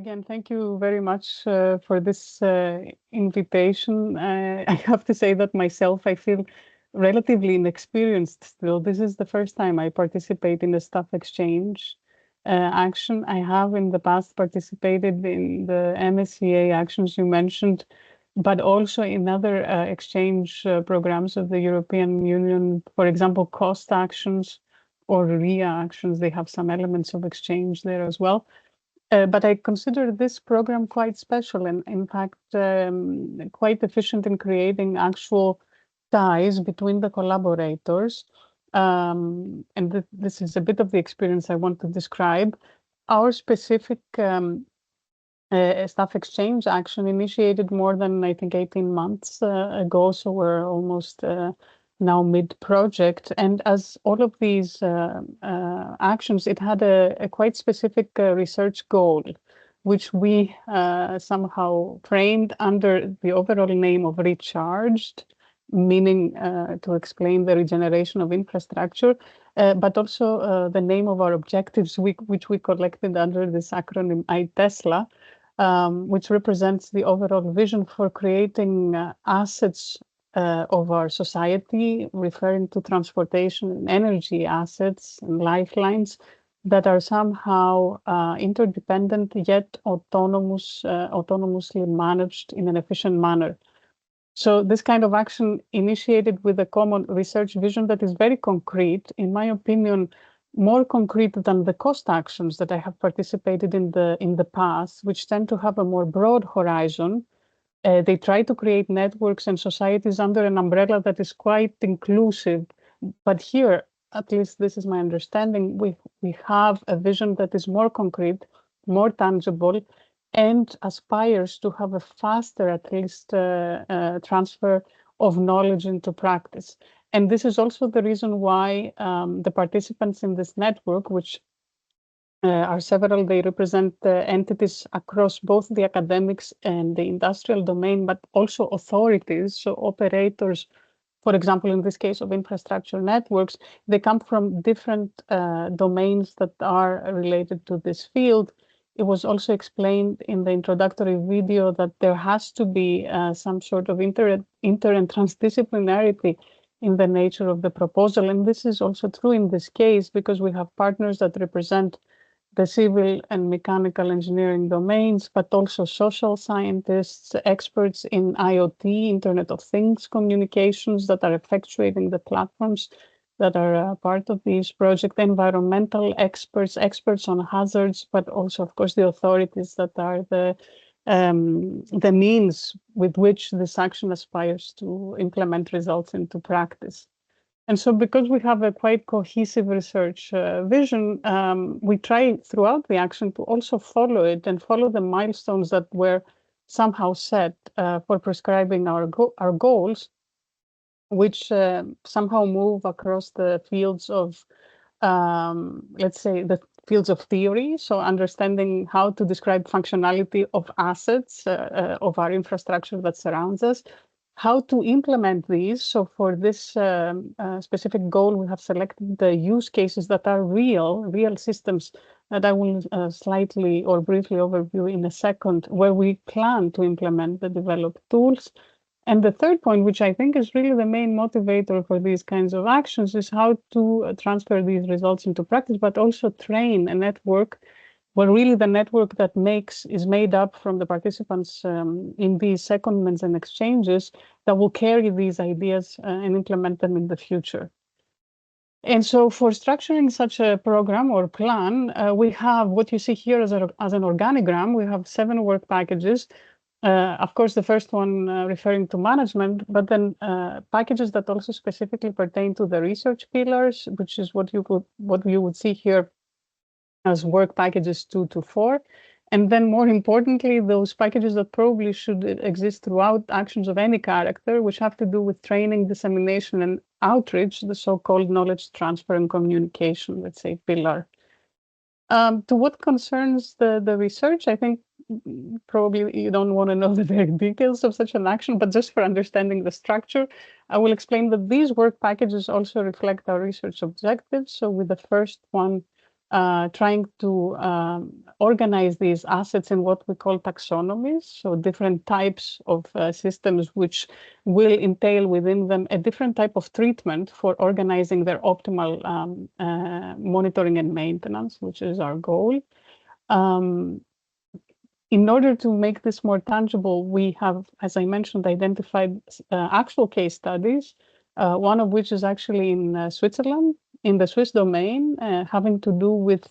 again, thank you very much for this invitation. I have to say that myself, I feel relatively inexperienced still. This is the first time I participate in the staff exchange action. I have in the past participated in the MSCA actions you mentioned, but also in other exchange programs of the European Union, for example, cost actions or RIA actions. They have some elements of exchange there as well. But I consider this program quite special and, in fact, quite efficient in creating actual ties between the collaborators. And this is a bit of the experience I want to describe. Our specific staff exchange action initiated more than, I think, 18 months ago, so we're almost now mid-project. And as all of these actions, it had a quite specific research goal, which we somehow framed under the overall name of ReCharged, meaning to explain the regeneration of infrastructure, but also the name of our objectives, which we collected under this acronym ETHZ, which represents the overall vision for creating assets of our society, referring to transportation and energy assets and lifelines that are somehow interdependent yet autonomously managed in an efficient manner. So this kind of action initiated with a common research vision that is very concrete, in my opinion, more concrete than the cost actions that I have participated in the past, which tend to have a more broad horizon. They try to create networks and societies under an umbrella that is quite inclusive. But here, at least this is my understanding, we have a vision that is more concrete, more tangible, and aspires to have a faster, at least, transfer of knowledge into practice. And this is also the reason why the participants in this network, which are several, they represent entities across both the academics and the industrial domain, but also authorities, so operators, for example, in this case of infrastructure networks, they come from different domains that are related to this field. It was also explained in the introductory video that there has to be some sort of inter and transdisciplinarity in the nature of the proposal. And this is also true in this case because we have partners that represent the civil and mechanical engineering domains, but also social scientists, experts in IoT, Internet of Things communications that are effectuating the platforms that are part of this project, environmental experts, experts on hazards, but also, of course, the authorities that are the means with which this action aspires to implement results into practice. And so because we have a quite cohesive research vision, we try throughout the action to also follow it and follow the milestones that were somehow set for prescribing our goals, which somehow move across the fields of, let's say, the fields of theory. So understanding how to describe functionality of assets of our infrastructure that surrounds us, how to implement these. So for this specific goal, we have selected the use cases that are real systems that I will slightly or briefly overview in a second, where we plan to implement the developed tools. And the third point, which I think is really the main motivator for these kinds of actions, is how to transfer these results into practice, but also train a network where really the network that is made up from the participants in these secondments and exchanges that will carry these ideas and implement them in the future. And so for structuring such a program or plan, we have what you see here as an organigram. We have 7 work packages. Of course, the first one referring to management, but then packages that also specifically pertain to the research pillars, which is what you would see here as work packages 2 to 4. And then more importantly, those packages that probably should exist throughout actions of any character, which have to do with training, dissemination, and outreach, the so-called knowledge transfer and communication, let's say, pillar. To what concerns the research, I think probably you don't want to know the very details of such an action, but just for understanding the structure, I will explain that these work packages also reflect our research objectives. So with the first one, trying to organize these assets in what we call taxonomies, so different types of systems which will entail within them a different type of treatment for organizing their optimal monitoring and maintenance, which is our goal. In order to make this more tangible, we have, as I mentioned, identified actual case studies, one of which is actually in Switzerland, in the Swiss domain, having to do with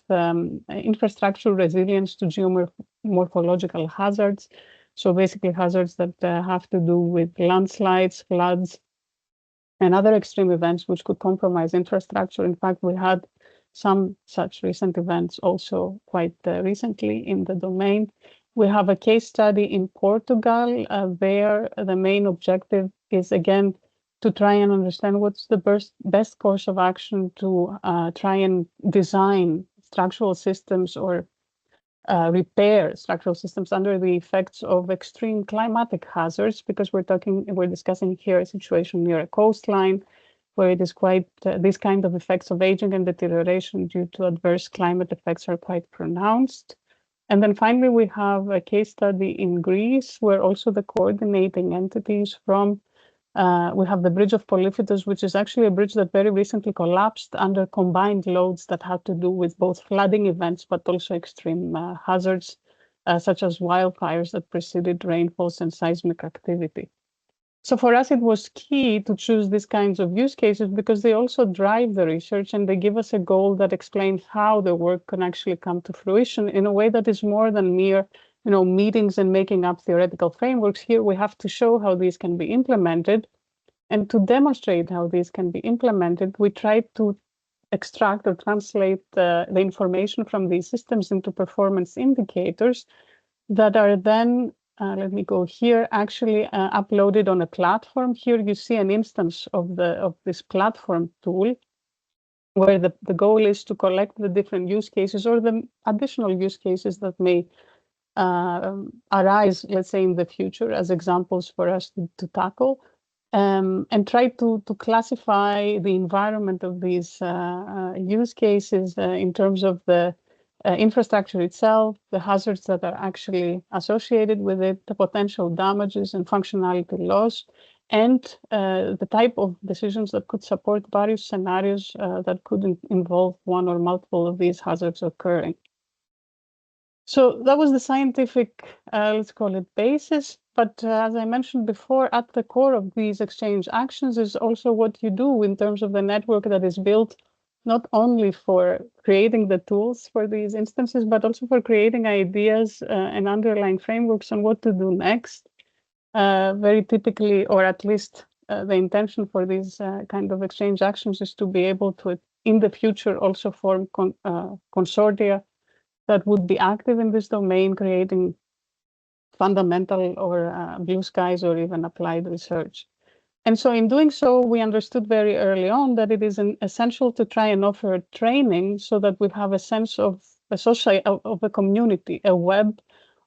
infrastructure resilience to geomorphological hazards. So basically hazards that have to do with landslides, floods, and other extreme events which could compromise infrastructure. In fact, we had some such recent events also quite recently in the domain. We have a case study in Portugal. There, the main objective is, again, to try and understand what's the best course of action to try and design structural systems or repair structural systems under the effects of extreme climatic hazards, because we're discussing here a situation near a coastline where it is quite, these kind of effects of aging and deterioration due to adverse climate effects are quite pronounced. And then finally, we have a case study in Greece where also the coordinating entities from, we have the bridge of Polyphytos, which is actually a bridge that very recently collapsed under combined loads that had to do with both flooding events, but also extreme hazards, such as wildfires that preceded rainfalls and seismic activity. So for us, it was key to choose these kinds of use cases because they also drive the research and they give us a goal that explains how the work can actually come to fruition in a way that is more than mere, meetings and making up theoretical frameworks. Here we have to show how these can be implemented. And to demonstrate how these can be implemented, we try to extract or translate the information from these systems into performance indicators that are then let me go here, actually uploaded on a platform. Here you see an instance of this platform tool where the goal is to collect the different use cases or the additional use cases that may arise, let's say, in the future as examples for us to tackle, and try to classify the environment of these use cases in terms of the infrastructure itself, the hazards that are actually associated with it, the potential damages and functionality loss, and the type of decisions that could support various scenarios that could involve one or multiple of these hazards occurring. So that was the scientific, let's call it, basis. But as I mentioned before, at the core of these exchange actions is also what you do in terms of the network that is built not only for creating the tools for these instances, but also for creating ideas and underlying frameworks on what to do next. Very typically, or at least the intention for these kind of exchange actions is to be able to, in the future, also form consortia that would be active in this domain, creating fundamental or blue skies or even applied research. And so in doing so, we understood very early on that it is essential to try and offer training so that we have a sense of a community, a web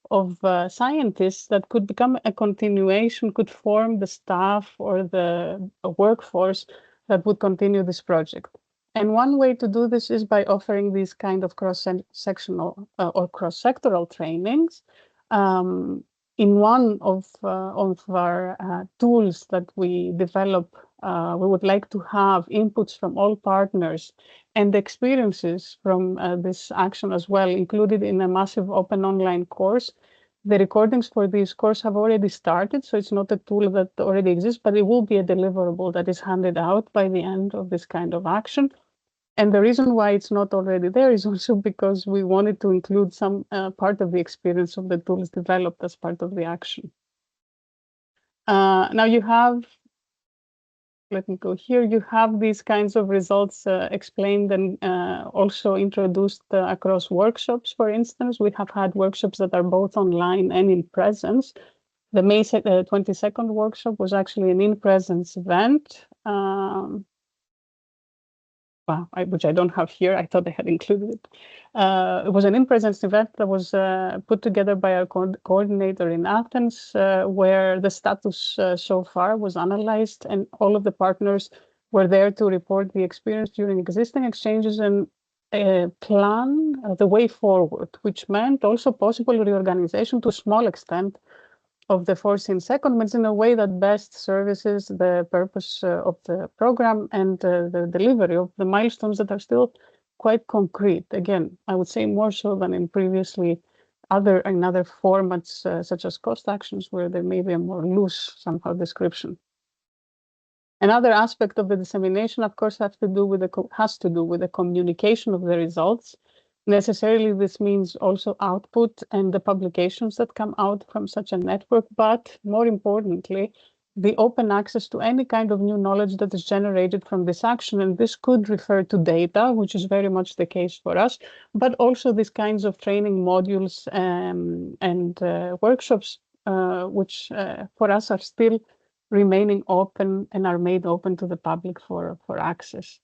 of scientists that could become a continuation, could form the staff or the workforce that would continue this project. And one way to do this is by offering these kind of cross-sectional or cross-sectoral trainings. In one of our tools that we develop, we would like to have inputs from all partners and experiences from this action as well, included in a massive open online course. The recordings for this course have already started, so it's not a tool that already exists, but it will be a deliverable that is handed out by the end of this kind of action. And the reason why it's not already there is also because we wanted to include some part of the experience of the tools developed as part of the action. Now you have, let me go here, you have these kinds of results explained and also introduced across workshops, for instance. We have had workshops that are both online and in presence. The May 22nd workshop was actually an in-presence event. Which I don't have here. I thought I had included it. It was an in-presence event that was put together by our coordinator in Athens, where the status so far was analyzed, and all of the partners were there to report the experience during existing exchanges and plan the way forward, which meant also possible reorganization to a small extent of the foreseen secondments in a way that best services the purpose of the program and the delivery of the milestones that are still quite concrete. Again, I would say more so than in previously other formats such as cost actions, where there may be a more loose somehow description. Another aspect of the dissemination, of course, has to do with the communication of the results. Necessarily, this means also output and the publications that come out from such a network, but more importantly, the open access to any kind of new knowledge that is generated from this action. And this could refer to data, which is very much the case for us, but also these kinds of training modules and workshops, which for us are still remaining open and are made open to the public for access.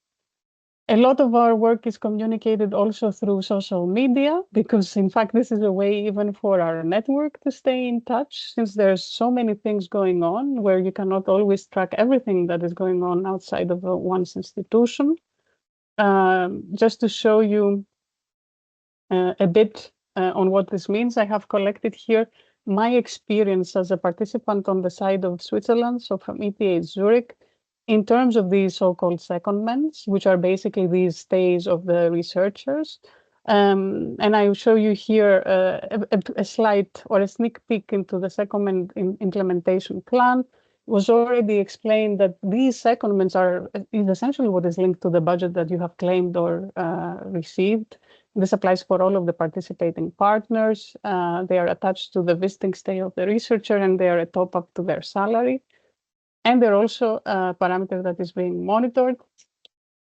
A lot of our work is communicated also through social media, because in fact, this is a way even for our network to stay in touch, since there's so many things going on where you cannot always track everything that is going on outside of one's institution. Just to show you a bit on what this means, I have collected here my experience as a participant on the side of Switzerland, so from ETH Zurich, in terms of these so-called secondments, which are basically these stays of the researchers. And I will show you here a slide or a sneak peek into the secondment implementation plan. It was already explained that these secondments is essentially what is linked to the budget that you have claimed or received. This applies for all of the participating partners. They are attached to the visiting stay of the researcher, and they are a top-up to their salary. And they're also a parameter that is being monitored.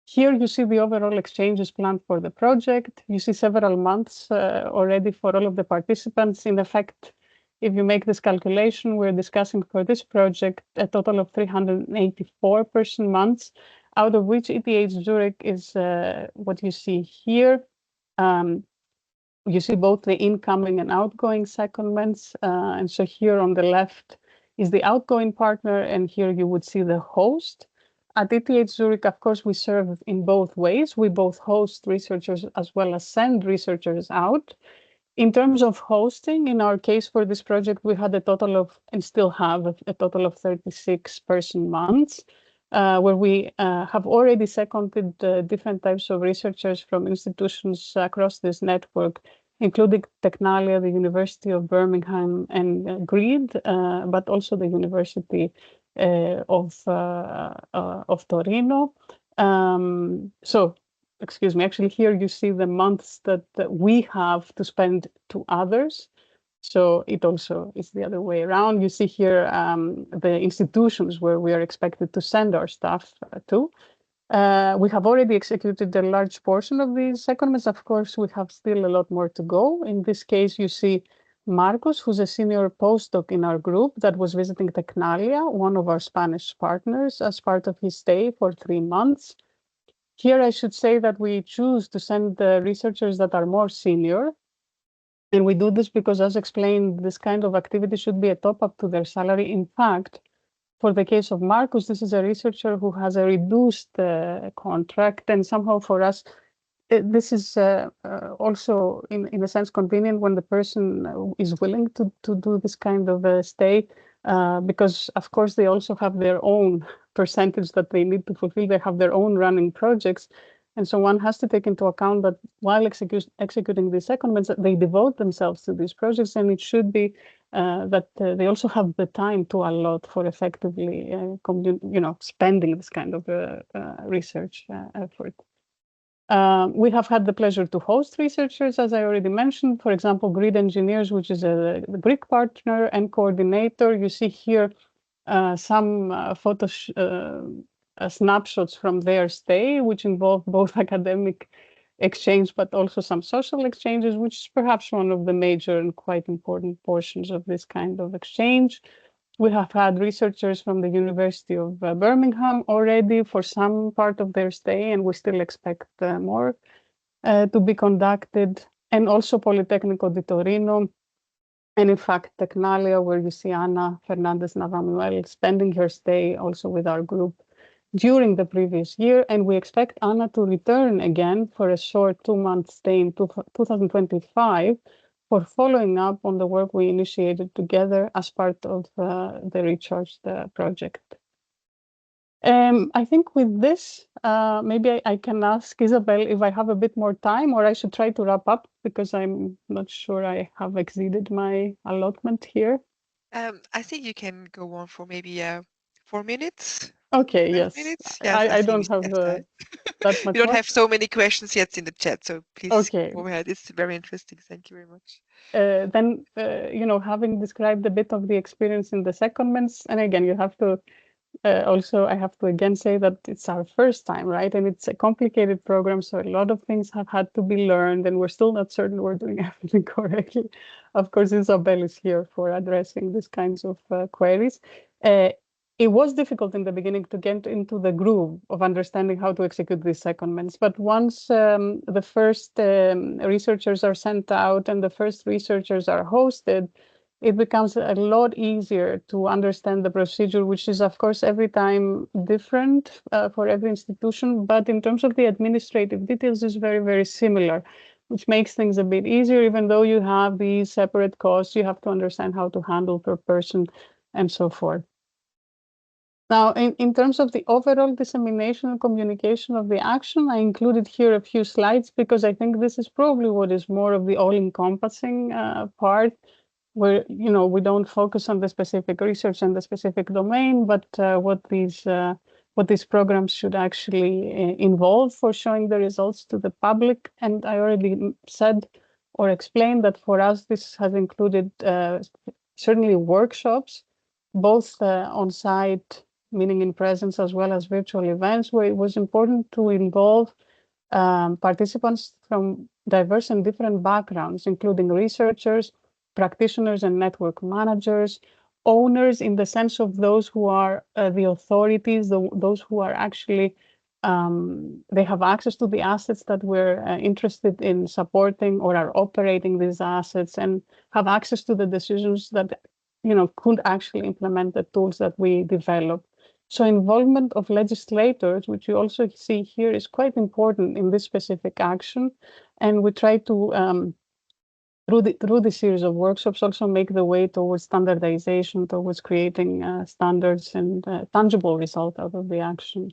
Here you see the overall exchanges planned for the project. You see several months already for all of the participants. In effect, if you make this calculation, we're discussing for this project a total of 384 person months, out of which ETH Zurich is what you see here. You see both the incoming and outgoing secondments. And so here on the left is the outgoing partner, and here you would see the host. At ETH Zurich, of course, we serve in both ways. We both host researchers as well as send researchers out. In terms of hosting, in our case for this project, we had a total of, and still have a total of 36 person months, where we have already seconded different types of researchers from institutions across this network, including Technalia, the University of Birmingham, and GREED, but also the University of Torino. So, excuse me, actually here you see the months that we have to spend to others. So it also is the other way around. You see here the institutions where we are expected to send our staff to. We have already executed a large portion of these secondments. Of course, we have still a lot more to go. In this case, you see Marcos, who's a senior postdoc in our group that was visiting Technalia, one of our Spanish partners, as part of his stay for 3 months. Here, I should say that we choose to send the researchers that are more senior. And we do this because, as explained, this kind of activity should be a top-up to their salary. In fact, for the case of Marcus, this is a researcher who has a reduced contract, and somehow for us, this is also, in a sense, convenient when the person is willing to do this kind of a stay, because, of course, they also have their own percentage that they need to fulfill. They have their own running projects. And so one has to take into account that while executing these secondments, they devote themselves to these projects, and it should be that they also have the time to allot for effectively, spending this kind of research effort. We have had the pleasure to host researchers, as I already mentioned. For example, Grid Engineers, which is a Greek partner and coordinator. You see here some snapshots from their stay, which involve both academic exchange, but also some social exchanges, which is perhaps one of the major and quite important portions of this kind of exchange. We have had researchers from the University of Birmingham already for some part of their stay, and we still expect more to be conducted, and also Politecnico di Torino, and in fact, Technalia, where you see Ana Fernandez Navamuel spending her stay also with our group during the previous year, and we expect Anna to return again for a short 2-month stay in 2025 for following up on the work we initiated together as part of the ReCharged project. I think with this, maybe I can ask Isabel if I have a bit more time, or I should try to wrap up because I'm not sure I have exceeded my allotment here. I think you can go on for maybe 4 minutes. Okay, 5 yes. minutes. Yes, I I think we don't still have have time. that much We don't more. have so many questions yet in the chat, so please Okay. go ahead. It's very interesting. Thank you very much. Then, having described a bit of the experience in the secondments, and again, you have to also, I have to again say that it's our first time, right? And it's a complicated program, so a lot of things have had to be learned, and we're still not certain we're doing everything correctly. Of course, Isabel is here for addressing these kinds of queries. It was difficult in the beginning to get into the groove of understanding how to execute these secondments. But once the first researchers are sent out and the first researchers are hosted, it becomes a lot easier to understand the procedure, which is, of course, every time different for every institution. But in terms of the administrative details, is very, very similar, which makes things a bit easier. Even though you have these separate costs, you have to understand how to handle per person and so forth. Now, in terms of the overall dissemination and communication of the action, I included here a few slides because I think this is probably what is more of the all-encompassing part, where we don't focus on the specific research and the specific domain, but what these programs should actually involve for showing the results to the public. And I already said or explained that for us, this has included certainly workshops, both on-site, meaning in presence, as well as virtual events, where it was important to involve participants from diverse and different backgrounds, including researchers, practitioners and network managers, owners in the sense of those who are the authorities, those who are actually, they have access to the assets that we're interested in supporting or are operating these assets and have access to the decisions that could actually implement the tools that we develop. So involvement of legislators, which you also see here, is quite important in this specific action. And we try to, through the series of workshops, also make the way towards standardization, towards creating standards and tangible result out of the action.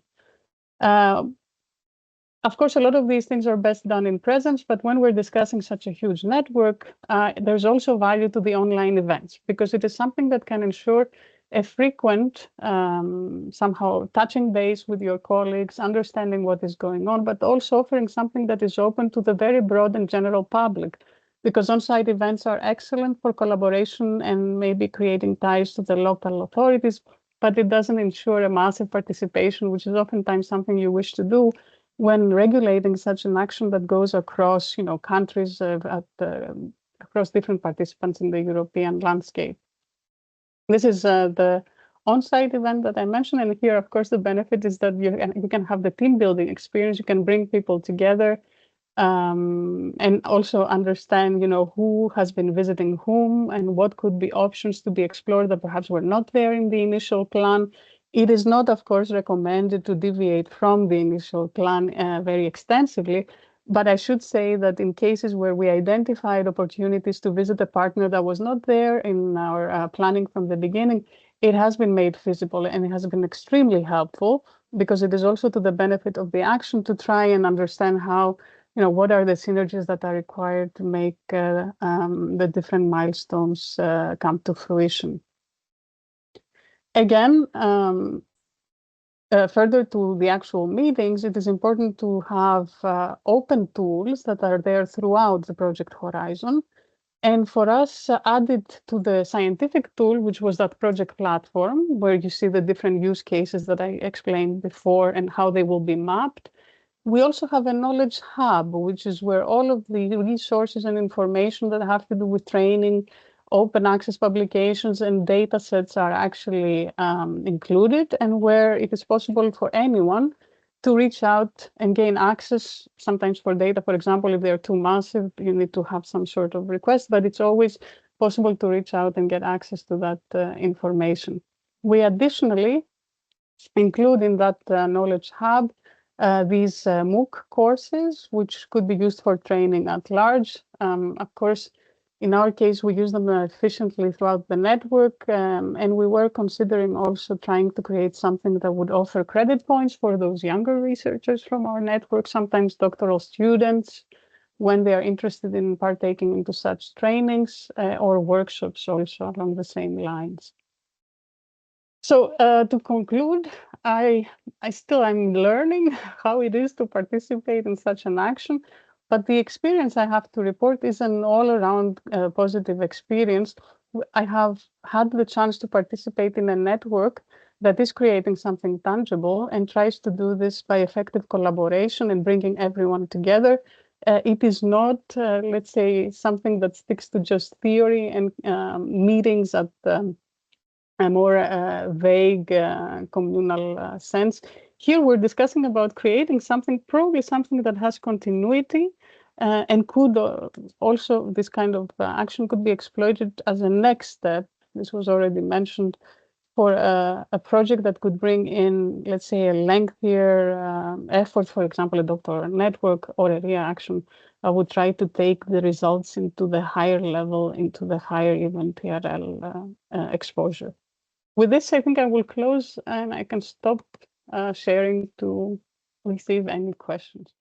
Of course, a lot of these things are best done in presence, but when we're discussing such a huge network, there's also value to the online events because it is something that can ensure a frequent, somehow touching base with your colleagues, understanding what is going on, but also offering something that is open to the very broad and general public, because on-site events are excellent for collaboration and maybe creating ties to the local authorities, but it doesn't ensure a massive participation, which is oftentimes something you wish to do when regulating such an action that goes across, countries across different participants in the European landscape. This is the on-site event that I mentioned, and here, of course, the benefit is that you can have the team building experience. You can bring people together and also understand, who has been visiting whom and what could be options to be explored that perhaps were not there in the initial plan. It is not, of course, recommended to deviate from the initial plan very extensively, but I should say that in cases where we identified opportunities to visit a partner that was not there in our planning from the beginning, it has been made feasible and it has been extremely helpful because it is also to the benefit of the action to try and understand how, what are the synergies that are required to make the different milestones come to fruition. Again, further to the actual meetings, it is important to have open tools that are there throughout the project horizon. And for us, added to the scientific tool, which was that project platform, where you see the different use cases that I explained before and how they will be mapped. We also have a knowledge hub, which is where all of the resources and information that have to do with training, open access publications and data sets are actually included, and where it is possible for anyone to reach out and gain access, sometimes for data. For example, if they're too massive, you need to have some sort of request, but it's always possible to reach out and get access to that information. We additionally include in that knowledge hub these MOOC courses, which could be used for training at large. Of course, in our case, we use them efficiently throughout the network, and we were considering also trying to create something that would offer credit points for those younger researchers from our network, sometimes doctoral students, when they are interested in partaking into such trainings or workshops also along the same lines. So to conclude, I still am learning how it is to participate in such an action, but the experience I have to report is an all-around positive experience. I have had the chance to participate in a network that is creating something tangible and tries to do this by effective collaboration and bringing everyone together. It is not, let's say, something that sticks to just theory and meetings at a more vague communal sense. Here we're discussing about creating something, probably something that has continuity and could also, this kind of action could be exploited as a next step. This was already mentioned for a project that could bring in, let's say, a lengthier effort, for example, a doctoral network or a reaction. I would try to take the results into the higher level, into the higher even TRL exposure. With this, I think I will close and I can stop sharing to receive any questions.